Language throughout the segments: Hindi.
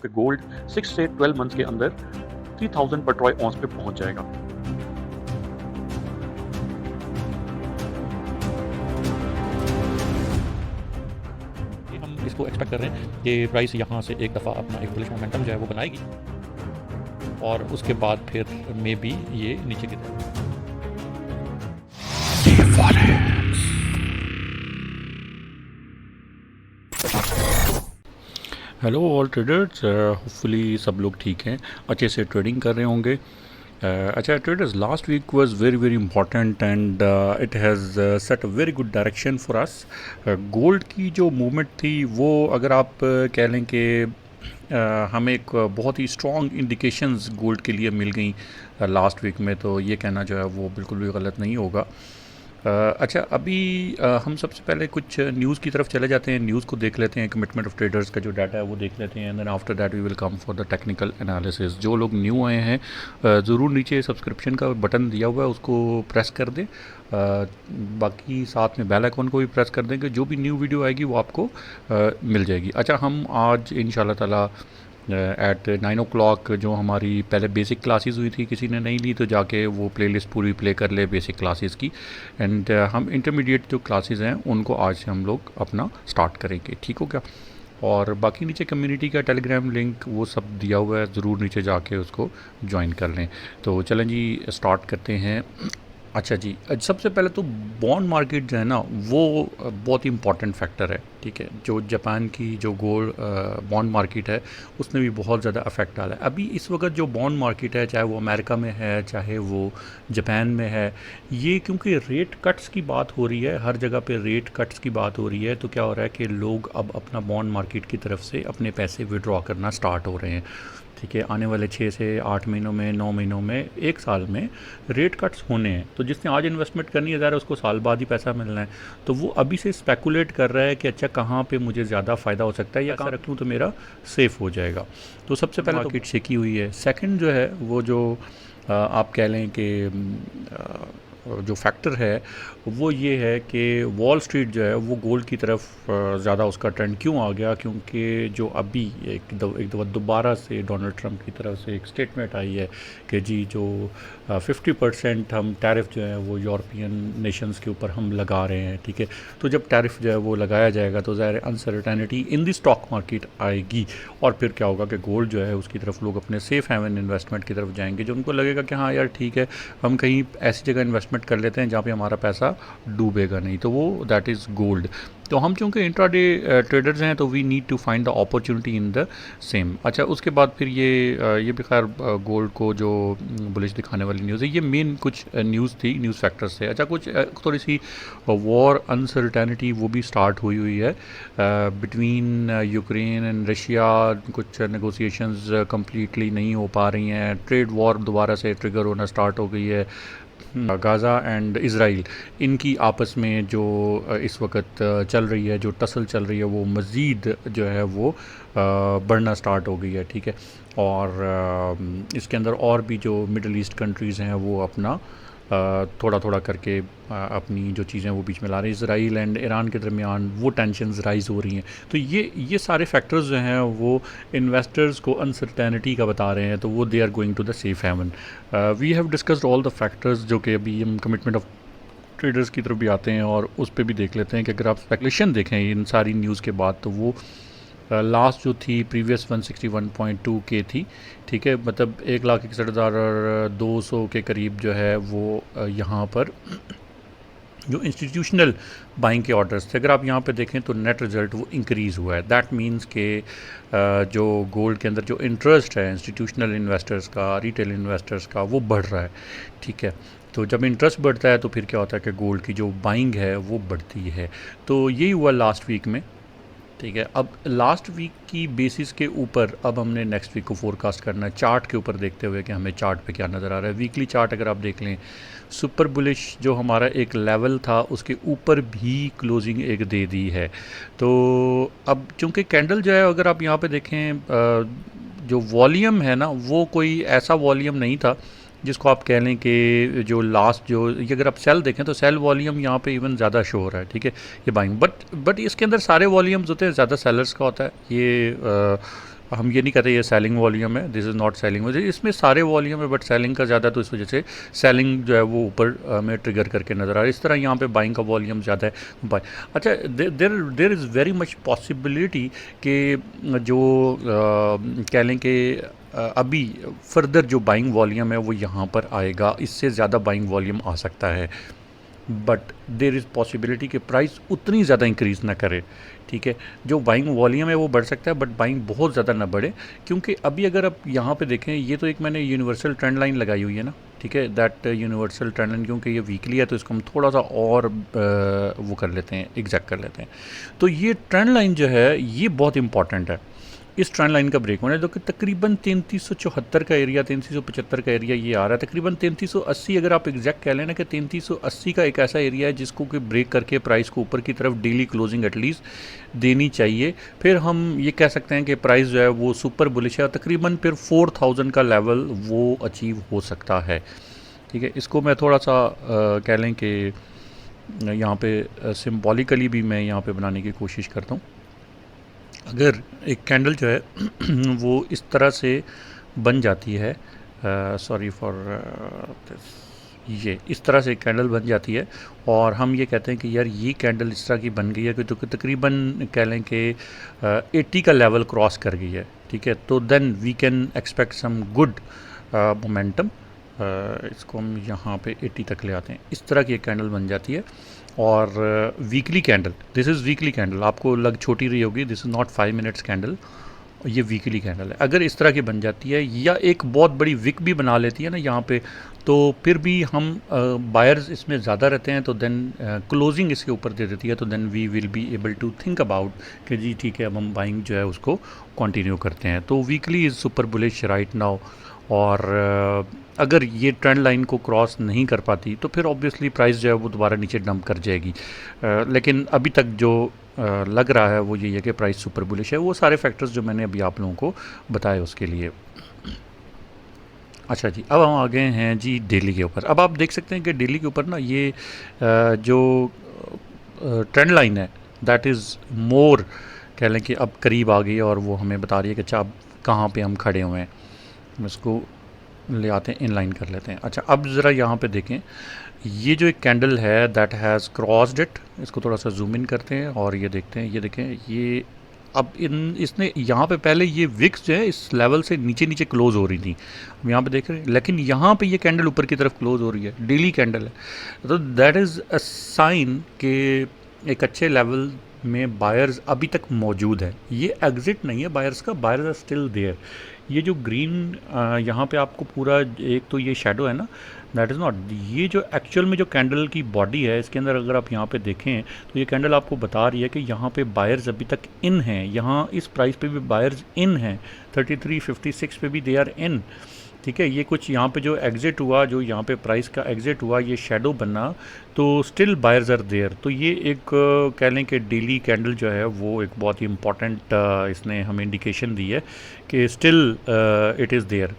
कि गोल्ड 6 से 12 मंथ्स के अंदर 3000 पर ट्रॉय ऑन्स पे पहुंच जाएगा। हम इसको एक्सपेक्ट कर रहे हैं कि प्राइस यहाँ से एक दफ़ा अपना एक बुलिश मोमेंटम जो है वो बनाएगी और उसके बाद फिर मे बी ये नीचे की तरफ। हेलो ऑल ट्रेडर्स, होपफुली सब लोग ठीक हैं, अच्छे से ट्रेडिंग कर रहे होंगे। अच्छा traders, last week was very very important and it has set a very good direction for us. Gold की जो मूवमेंट थी वो अगर आप कह लें कि हमें एक बहुत ही स्ट्रॉन्ग इंडिकेशंस गोल्ड के लिए मिल गई लास्ट वीक में, तो ये कहना जो है वो बिल्कुल भी गलत नहीं होगा। अच्छा अभी हम सबसे पहले कुछ न्यूज़ की तरफ चले जाते हैं, न्यूज़ को देख लेते हैं, कमिटमेंट ऑफ ट्रेडर्स का जो डाटा है वो देख लेते हैं, and then after that we will come for the technical analysis. जो लोग न्यू आए हैं ज़रूर नीचे सब्सक्रिप्शन का बटन दिया हुआ है उसको प्रेस कर दें, बाकी साथ में बेल आइकन को भी प्रेस कर दें कि जो भी न्यू वीडियो आएगी वो आपको मिल जाएगी। अच्छा हम आज इंशाल्लाह ताला एट 9 o'clock जो हमारी पहले बेसिक क्लासेस हुई थी, किसी ने नहीं ली तो जाके वो प्लेलिस्ट पूरी प्ले कर ले बेसिक क्लासेस की, एंड हम इंटरमीडिएट जो क्लासेस हैं उनको आज से हम लोग अपना स्टार्ट करेंगे, ठीक हो क्या। और बाकी नीचे कम्युनिटी का टेलीग्राम लिंक वो सब दिया हुआ है, ज़रूर नीचे जाके उसको ज्वाइन कर लें। तो चलें जी स्टार्ट करते हैं। अच्छा जी, सबसे पहले तो बॉन्ड मार्केट जो है ना वो बहुत ही इंपॉर्टेंट फैक्टर है, ठीक है। जो जापान की जो गोल्ड बॉन्ड मार्केट है उसने भी बहुत ज़्यादा अफेक्ट डाला है। अभी इस वक्त जो बॉन्ड मार्केट है, चाहे वो अमेरिका में है चाहे वो जापान में है, ये क्योंकि रेट कट्स की बात हो रही है, हर जगह पे रेट कट्स की बात हो रही है, तो क्या हो रहा है कि लोग अब अपना बॉन्ड मार्केट की तरफ से अपने पैसे विड्रॉ करना स्टार्ट हो रहे हैं, ठीक है। आने वाले 6 से 8 महीनों में, 9 महीनों में, 1 साल में रेट कट्स होने हैं, तो जिसने आज इन्वेस्टमेंट करनी है ज़रा उसको साल बाद ही पैसा मिलना है, तो वो अभी से स्पेकुलेट कर रहा है कि अच्छा कहाँ पे मुझे ज़्यादा फ़ायदा हो सकता है या कहाँ रख लूँ तो मेरा सेफ़ हो जाएगा। तो सबसे पहले मार्केट शेकी हुई है। सेकंड जो है वो जो आप कह लें कि जो फैक्टर है वो ये है कि वॉल स्ट्रीट जो है वो गोल्ड की तरफ ज़्यादा उसका ट्रेंड क्यों आ गया, क्योंकि जो अभी एक दफ़ा दोबारा से डोनाल्ड ट्रंप की तरफ से एक स्टेटमेंट आई है कि जी जो 50% हम टैरिफ जो है वो यूरोपियन नेशंस के ऊपर हम लगा रहे हैं, ठीक है। तो जब टैरिफ जो है वो लगाया जाएगा तो ज़ाहिर uncertainty in the stock market आएगी, और फिर क्या होगा कि गोल्ड जो है उसकी तरफ लोग अपने सेफ़ हेवन इन्वेस्टमेंट की तरफ जाएंगे, जो उनको लगेगा कि हाँ यार ठीक है हम कहीं ऐसी जगह इन्वेस्टमेंट कर लेते हैं जहाँ पे हमारा पैसा डूबेगा नहीं, तो वो दैट इज़ गोल्ड। तो हम चूँकि इंट्राडे ट्रेडर्स हैं तो we need to find the opportunity in the same. अच्छा उसके बाद फिर ये भी खैर गोल्ड को जो बुलिश दिखाने वाली न्यूज़ है, ये मेन कुछ न्यूज़ थी, न्यूज़ फैक्टर्स से। अच्छा कुछ थोड़ी सी वॉर अनसर्टेनिटी वो भी स्टार्ट हुई है बिटवीन यूक्रेन एंड रशिया, कुछ नेगोशिएशंस कंप्लीटली नहीं हो पा रही हैं, ट्रेड वॉर दोबारा से ट्रिगर होना स्टार्ट हो गई है। गाज़ा एंड इज़राइल इनकी आपस में जो इस वक्त चल रही है, जो टसल चल रही है, वो मज़ीद जो है वो बढ़ना स्टार्ट हो गई है, ठीक है। और इसके अंदर और भी जो मिडल ईस्ट कंट्रीज़ हैं वो अपना थोड़ा थोड़ा करके अपनी जो चीज़ें वो बीच में ला रही हैं। इज़राइल एंड ईरान के दरमियान वो टेंशन्स राइज़ हो रही हैं, तो ये सारे फैक्टर्स जो हैं वो इन्वेस्टर्स को अनसर्टेनिटी का बता रहे हैं, तो वो they are going to the safe haven. We have discussed all the factors जो कि अभी हम कमिटमेंट ऑफ ट्रेडर्स की तरफ भी आते हैं और उस पर भी देख लेते हैं कि अगर आप स्पेकुलेशन देखें इन सारी न्यूज़ के बाद, तो वो लास्ट जो थी प्रीवियस 161.2 के थी, ठीक है, मतलब 1,61,200 के करीब जो है वो यहाँ पर जो इंस्टीट्यूशनल बाइंग के ऑर्डर्स थे, अगर आप यहाँ पे देखें तो नेट रिज़ल्ट वो इंक्रीज़ हुआ है। दैट मीन्स के जो गोल्ड के अंदर जो इंटरेस्ट है इंस्टीट्यूशनल इन्वेस्टर्स का, रिटेल इन्वेस्टर्स का, वो बढ़ रहा है, ठीक है। तो जब इंटरेस्ट बढ़ता है तो फिर क्या होता है कि गोल्ड की जो बाइंग है वो बढ़ती है। तो यही हुआ लास्ट वीक में, ठीक है। अब लास्ट वीक की बेसिस के ऊपर अब हमने नेक्स्ट वीक को फोरकास्ट करना है, चार्ट के ऊपर देखते हुए कि हमें चार्ट पे क्या नज़र आ रहा है। वीकली चार्ट अगर आप देख लें, सुपर बुलिश जो हमारा एक लेवल था उसके ऊपर भी क्लोजिंग एक दे दी है। तो अब चूँकि कैंडल जो है अगर आप यहाँ पे देखें, जो वॉल्यूम है ना वो कोई ऐसा वॉल्यूम नहीं था जिसको आप कह लें कि जो लास्ट जो ये अगर आप सेल देखें तो सेल वॉल्यूम यहाँ पे इवन ज़्यादा शो हो रहा है, ठीक है, ये बाइंग। बट इसके अंदर सारे वॉल्यूम्स होते हैं, ज़्यादा सेलर्स का होता है, ये हम ये नहीं कहते ये सेलिंग वॉल्यूम है, this is not selling volume, इसमें सारे वॉल्यूम है बट सेलिंग का ज़्यादा, तो इस वजह से सेलिंग जो है वो ऊपर में ट्रिगर करके नज़र आ रहा है। इस तरह यहाँ पे बाइंग का वॉल्यूम ज़्यादा है बाई। अच्छा, there there is very much possibility कि जो कह लें कि अभी फर्दर जो बाइंग वॉल्यूम है वो यहाँ पर आएगा, इससे ज़्यादा बाइंग वॉल्यूम आ सकता है, बट देर इज़ पॉसिबिलिटी कि प्राइस उतनी ज़्यादा इंक्रीज़ ना करे। ठीक है, जो बाइंग वॉल्यूम है वो बढ़ सकता है बट बाइंग बहुत ज़्यादा ना बढ़े, क्योंकि अभी अगर आप यहाँ पे देखें, ये तो एक मैंने यूनिवर्सल ट्रेंड लाइन लगाई हुई है ना, ठीक है, दैट यूनिवर्सल ट्रेंड लाइन, क्योंकि ये वीकली है तो इसको हम थोड़ा सा और वो कर लेते हैं, एग्जैक्ट कर लेते हैं। तो ये ट्रेंड लाइन जो है ये बहुत इंपॉर्टेंट है, इस ट्रेंड लाइन का ब्रेक होना है, जो कि तकरीबन 3374 का एरिया, 3375 का एरिया ये आ रहा है, तकरीबन 3380 अगर आप एग्जैक्ट कह लेना कि 3380 का एक ऐसा एरिया है जिसको कि ब्रेक करके प्राइस को ऊपर की तरफ डेली क्लोजिंग एटलीस्ट देनी चाहिए, फिर हम ये कह सकते हैं कि प्राइस जो है वो सुपर बुलिश है, और तकरीबन फिर 4000 का लेवल वो अचीव हो सकता है। ठीक है, इसको मैं थोड़ा सा कह लें कि यहाँ पे सिम्बॉलिकली भी मैं यहाँ पे बनाने की कोशिश करता हूँ। अगर एक कैंडल जो है वो इस तरह से बन जाती है, सॉरी फॉर दिस, ये इस तरह से कैंडल बन जाती है और हम ये कहते हैं कि यार ये कैंडल इस तरह की बन गई है कि तो तकरीबन कह लें कि 80 का लेवल क्रॉस कर गई है, ठीक है, तो then we can expect some good momentum. इसको हम यहाँ पे 80 तक ले आते हैं, इस तरह की एक कैंडल बन जाती है। और weekly candle, this is weekly candle, आपको लग छोटी रही होगी, this is not 5 minutes candle, ये वीकली कैंडल है। अगर इस तरह की बन जाती है या एक बहुत बड़ी विक भी बना लेती है ना यहाँ पे, तो फिर भी हम बायर्स इसमें ज़्यादा रहते हैं, तो देन क्लोजिंग इसके ऊपर दे देती है, तो then we will be able to think about कि जी ठीक है, अब हम बाइंग जो है उसको कंटिन्यू करते हैं। तो weekly is super bullish right now, और अगर ये ट्रेंड लाइन को क्रॉस नहीं कर पाती तो फिर ऑब्वियसली प्राइस जो है वो दोबारा नीचे डंप कर जाएगी, लेकिन अभी तक जो लग रहा है वो यही है कि प्राइस सुपर बुलिश है, वो सारे फैक्टर्स जो मैंने अभी आप लोगों को बताए उसके लिए। अच्छा जी, अब हम आ गए हैं जी डेली के ऊपर। अब आप देख सकते हैं कि डेली के ऊपर ना ये जो ट्रेंड लाइन है दैट इज़ मोर, कह लें कि अब करीब आ गई है और वो हमें बता रही है कि अच्छा अब कहाँ पे हम खड़े हुए हैं। हम इसको ले आते हैं, इनलाइन कर लेते हैं। अच्छा, अब ज़रा यहाँ पे देखें, ये जो एक कैंडल है दैट हैज़ क्रॉस्ड इट, इसको थोड़ा सा जूम इन करते हैं और ये देखते हैं, ये देखें, ये अब इसने यहाँ पे पहले ये विक्स जो है इस लेवल से नीचे नीचे क्लोज हो रही थी, हम यहाँ पे देख रहे हैं, लेकिन यहाँ पे ये कैंडल ऊपर की तरफ क्लोज हो रही है, डेली कैंडल है, तो दैट इज़ अ साइन कि एक अच्छे लेवल में बायर्स अभी तक मौजूद है। ये एग्जिट नहीं है बायर्स का, बायर्स आर स्टिल देयर। ये जो ग्रीन यहाँ पे आपको पूरा, एक तो ये शेडो है ना, दैट इज़ नॉट, ये जो एक्चुअल में जो कैंडल की बॉडी है इसके अंदर अगर आप यहाँ पे देखें तो ये कैंडल आपको बता रही है कि यहाँ पे बायर्स अभी तक इन हैं, यहाँ इस प्राइस पे भी बायर्स इन हैं, 3356 पे भी दे आर इन। ठीक है, ये कुछ यहाँ पे जो एग्ज़िट हुआ, जो यहाँ पे प्राइस का एग्ज़िट हुआ, ये शेडो बना, तो स्टिल बायर्स आर देयर। तो ये एक कह लें कि डेली कैंडल जो है वो एक बहुत ही इम्पॉर्टेंट इसने हमें इंडिकेशन दी है कि स्टिल इट इज़ देयर।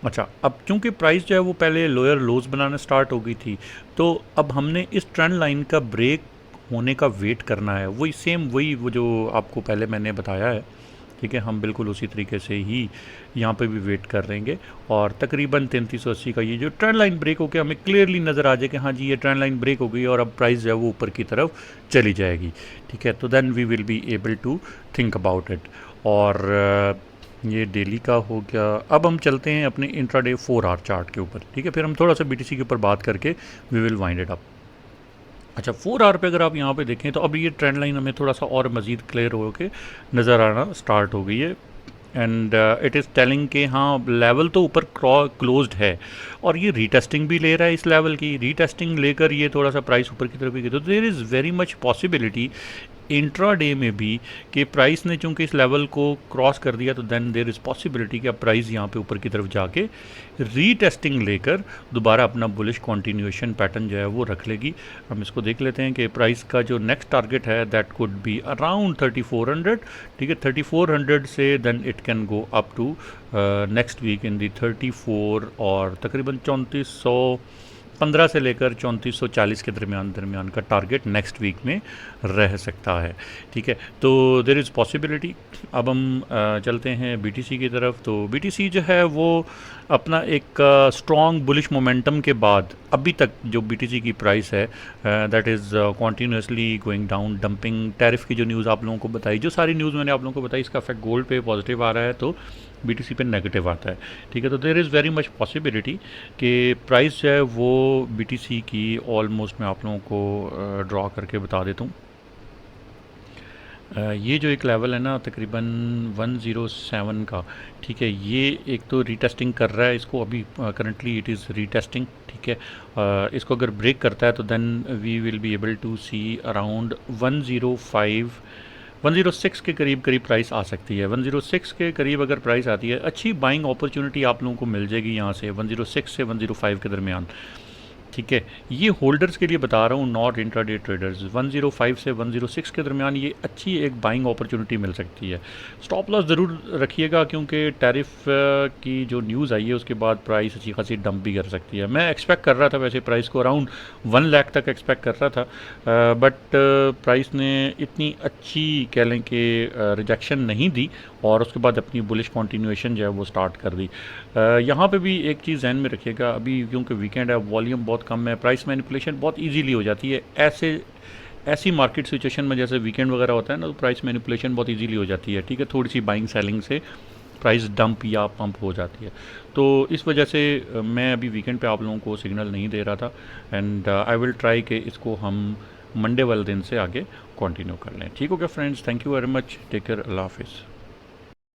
अच्छा, अब क्योंकि प्राइस जो है वो पहले लोअर लोज बनाना स्टार्ट हो गई थी, तो अब हमने इस ट्रेंड लाइन का ब्रेक होने का वेट करना है, वही सेम वही वो जो आपको पहले मैंने बताया है। ठीक है, हम बिल्कुल उसी तरीके से ही यहाँ पे भी वेट कर रहेंगे, और तकरीबन 3380 का ये जो ट्रेंड लाइन ब्रेक होकर हमें क्लियरली नज़र आ जाए कि हाँ जी ये ट्रेंड लाइन ब्रेक हो गई और अब प्राइस जो है वो ऊपर की तरफ चली जाएगी। ठीक है, तो then we will be able to think about it. और ये डेली का हो गया। अब हम चलते हैं अपने इंट्राडे 4 आवर चार्ट के ऊपर, ठीक है, फिर हम थोड़ा सा बीटीसी के ऊपर बात करके we will wind it up. अच्छा, 4 आवर पे अगर आप यहाँ पे देखें तो अब ये ट्रेंड लाइन हमें थोड़ा सा और मज़ीद क्लियर हो के नज़र आना स्टार्ट हो गई है, एंड इट इज़ टेलिंग कि हाँ लेवल तो ऊपर क्लोज्ड है, और ये रीटेस्टिंग भी ले रहा है इस लेवल की, रीटेस्टिंग लेकर ये थोड़ा सा प्राइस ऊपर की तरफ भी गई, तो there is very much possibility intraday में भी कि प्राइस ने चूंकि इस लेवल को क्रॉस कर दिया, तो देन देयर इज़ पॉसिबिलिटी कि अब प्राइस यहाँ पे ऊपर की तरफ जाके रीटेस्टिंग लेकर दोबारा अपना बुलिश कंटिन्यूएशन पैटर्न जो है वो रख लेगी। हम इसको देख लेते हैं कि प्राइस का जो नेक्स्ट टारगेट है दैट कुड बी अराउंड 3400। ठीक है, 3400 से then it can go up to next week in the 34 और तकरीबन 3400 15 से लेकर 3440 के दरमियान दरमियान का टारगेट नेक्स्ट वीक में रह सकता है। ठीक है, तो देर इज़ पॉसिबिलिटी। अब हम चलते हैं बीटीसी की तरफ। तो बीटीसी जो है वो अपना एक स्ट्रॉन्ग बुलिश मोमेंटम के बाद अभी तक जो बीटीसी की प्राइस है that is continuously going down, dumping tariff की जो न्यूज़ आप लोगों को बताई, जो सारी न्यूज़ मैंने आप लोगों को बताई, इसका इफेक्ट गोल्ड पे पॉजिटिव आ रहा है तो बीटीसी पे नेगेटिव आता है। ठीक है, तो देर इज़ वेरी मच पॉसिबिलिटी कि प्राइस जो है वो बीटीसी की ऑलमोस्ट मैं आप लोगों को ड्रॉ करके बता देता हूँ। ये जो एक लेवल है ना तकरीबन 107 का, ठीक है, ये एक तो रीटेस्टिंग कर रहा है इसको अभी, करंटली इट इज़ रीटेस्टिंग। ठीक है, इसको अगर ब्रेक करता है तो then we will be able to see around 105 106 के करीब करीब प्राइस आ सकती है। 106 के करीब अगर प्राइस आती है, अच्छी बाइंग अपॉर्चुनिटी आप लोगों को मिल जाएगी यहाँ से 106 से 105 के दरमियान। ठीक है, ये होल्डर्स के लिए बता रहा हूँ, नॉट इंट्राडे ट्रेडर्स। 105 से 106 के दरमियान ये अच्छी एक बाइंग अपॉर्चुनिटी मिल सकती है। स्टॉप लॉस ज़रूर रखिएगा क्योंकि टैरिफ की जो न्यूज़ आई है उसके बाद प्राइस अच्छी खासी डंप भी कर सकती है। मैं एक्सपेक्ट कर रहा था वैसे प्राइस को अराउंड 1 लाख तक एक्सपेक्ट कर रहा था, बट प्राइस ने इतनी अच्छी कह लें कि रिजेक्शन नहीं दी और उसके बाद अपनी बुलिश कॉन्टीन्यूएशन जो है वो स्टार्ट कर दी। यहाँ पे भी एक चीज़ ध्यान में रखिएगा, अभी क्योंकि वीकेंड है, वॉल्यूम बहुत कम है, प्राइस मैनिपुलेशन बहुत इजीली हो जाती है। ऐसी मार्केट सिचुएशन में जैसे वीकेंड वगैरह होता है ना, तो प्राइस मैनिपुलेशन बहुत इजीली हो जाती है। ठीक है, थोड़ी सी बाइंग सेलिंग से प्राइस डंप या पंप हो जाती है। तो इस वजह से मैं अभी वीकेंड पे आप लोगों को सिग्नल नहीं दे रहा था, एंड आई विल ट्राई कि इसको हम मंडे वाले दिन से आगे कंटिन्यू कर लें। ठीक हो गया friends, thank you very much, take care, अल्लाह हाफिज़।